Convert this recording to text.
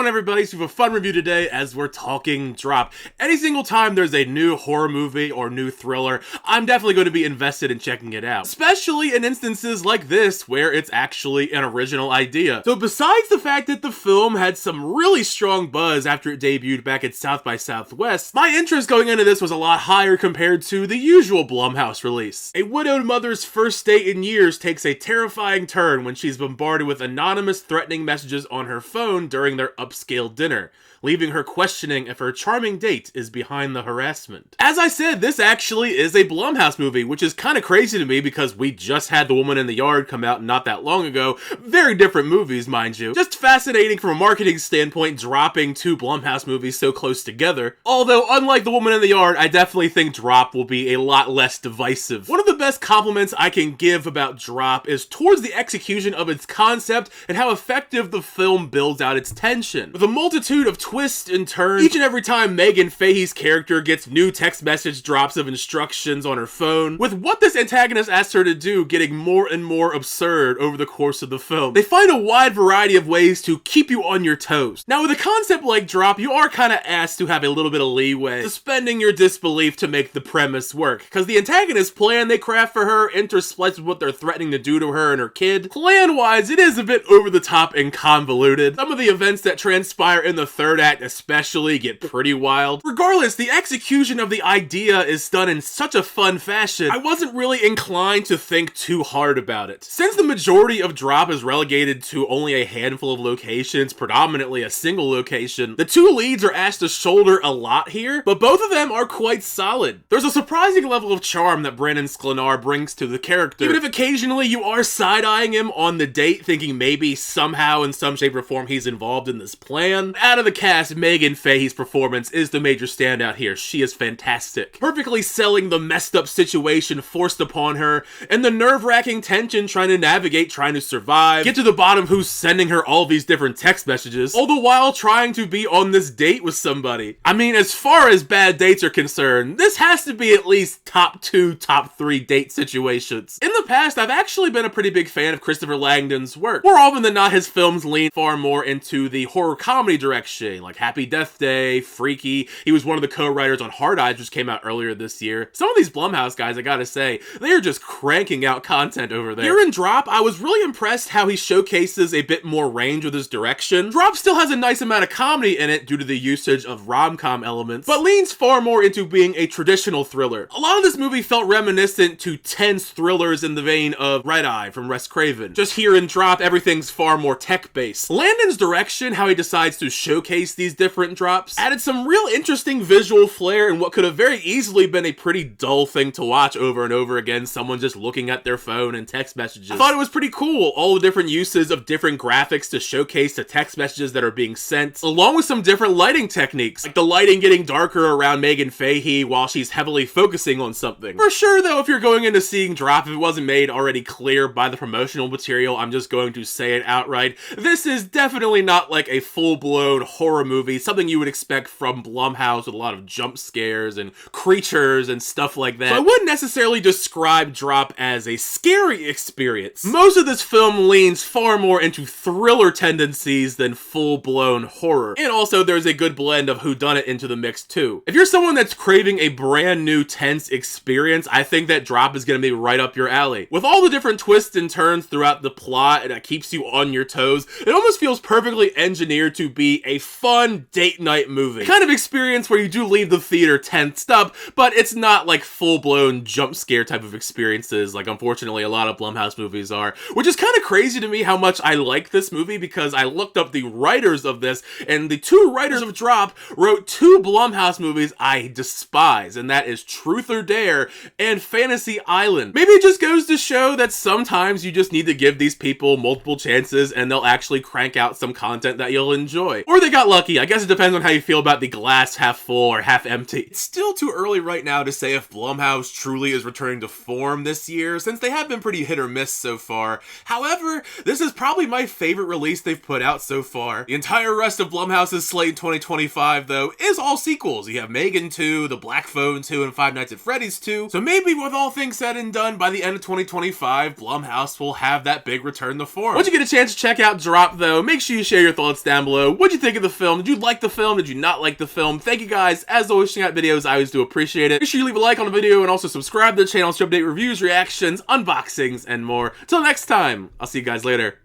going on, everybody? So we have a fun review today as we're talking Drop. Any single time there's a new horror movie or new thriller, I'm definitely going to be invested in checking it out. Especially in instances like this where it's actually an original idea. So besides the fact that the film had some really strong buzz after it debuted back at South by Southwest, my interest going into this was a lot higher compared to the usual Blumhouse release. A widowed mother's first date in years takes a terrifying turn when she's bombarded with anonymous threatening messages on her phone during their upscale dinner, leaving her questioning if her charming date is behind the harassment. As I said, this actually is a Blumhouse movie, which is kind of crazy to me because we just had The Woman in the Yard come out not that long ago. Very different movies, mind you. Just fascinating from a marketing standpoint, dropping two Blumhouse movies so close together. Although, unlike The Woman in the Yard, I definitely think Drop will be a lot less divisive. One of the best compliments I can give about Drop is towards the execution of its concept and how effective the film builds out its tension. With a multitude of twists and turns, each and every time Meghaan Fahy's character gets new text message drops of instructions on her phone, with what this antagonist asks her to do getting more and more absurd over the course of the film. They find a wide variety of ways to keep you on your toes. Now with a concept like Drop, you are kind of asked to have a little bit of leeway, suspending your disbelief to make the premise work, because the antagonist plan they craft for her interspliced with what they're threatening to do to her and her kid. Plan-wise, it is a bit over the top and convoluted. Some of the events that transpire in the third act especially get pretty wild. Regardless, the execution of the idea is done in such a fun fashion, I wasn't really inclined to think too hard about it. Since the majority of Drop is relegated to only a handful of locations, predominantly a single location, the two leads are asked to shoulder a lot here, but both of them are quite solid. There's a surprising level of charm that Brandon Sklenar brings to the character, even if occasionally you are side-eyeing him on the date, thinking maybe somehow in some shape or form he's involved in this plan. Out of the cast, Meghaan Fahy's performance is the major standout here. She is fantastic, perfectly selling the messed up situation forced upon her and the nerve-wracking tension trying to survive, get to the bottom of who's sending her all these different text messages, all the while trying to be on this date with somebody. I mean, as far as bad dates are concerned, this has to be at least top 2, top 3 date situations. In the past, I've actually been a pretty big fan of Christopher Landon's work. More often than not, his films lean far more into the horror comedy direction, like Happy Death Day, Freaky. He was one of the co-writers on Hard Eyes, which came out earlier this year. Some of these Blumhouse guys, I gotta say, they are just cranking out content over there. Here in Drop, I was really impressed how he showcases a bit more range with his direction. Drop still has a nice amount of comedy in it due to the usage of rom-com elements, but leans far more into being a traditional thriller. A lot of this movie felt reminiscent to tense thrillers in the vein of Red Eye from Wes Craven. Just here in Drop, everything's far more tech-based. Landon's direction, how he decides to showcase these different drops, added some real interesting visual flair in what could have very easily been a pretty dull thing to watch over and over again, someone just looking at their phone and text messages. I thought it was pretty cool, all the different uses of different graphics to showcase the text messages that are being sent, along with some different lighting techniques, like the lighting getting darker around Meghaan Fahy while she's heavily focusing on something. For sure though, if you're going into seeing Drop, if it wasn't made already clear by the promotional material, I'm just going to say it outright. This is definitely not like a full-blown horror movie, something you would expect from Blumhouse with a lot of jump scares and creatures and stuff like that. So I wouldn't necessarily describe Drop as a scary experience. Most of this film leans far more into thriller tendencies than full-blown horror. And also there's a good blend of whodunit into the mix too. If you're someone that's craving a brand new tense experience, I think that Drop is going to be right up your alley. With all the different twists and turns throughout the plot that keeps you on your toes, it almost feels perfectly engineered to be a fun date night movie. Kind of experience where you do leave the theater tensed up, but it's not like full-blown jump scare type of experiences like unfortunately a lot of Blumhouse movies are, which is kind of crazy to me how much I like this movie because I looked up the writers of this and the two writers of Drop wrote two Blumhouse movies I despise, and that is Truth or Dare and Fantasy Island. Maybe it just goes to show that sometimes you just need to give these people multiple chances and they'll actually crank out some content that you'll enjoy. Or they got lucky. I guess it depends on how you feel about the glass half full or half empty. It's still too early right now to say if Blumhouse truly is returning to form this year, since they have been pretty hit or miss so far. However, this is probably my favorite release they've put out so far. The entire rest of Blumhouse's slate in 2025, though, is all sequels. You have Meghaan 2, The Black Phone 2, and Five Nights at Freddy's 2. So maybe with all things said and done, by the end of 2025, Blumhouse will have that big return to form. Once you get a chance to check out Drop, though, make sure you share your thoughts down below. What'd you think of the film? Did you like the film? Did you not like the film? Thank you guys, as always, checking out videos. I always do appreciate it. Make sure you leave a like on the video and also subscribe to the channel to update reviews, reactions, unboxings, and more. Till next time, I'll see you guys later.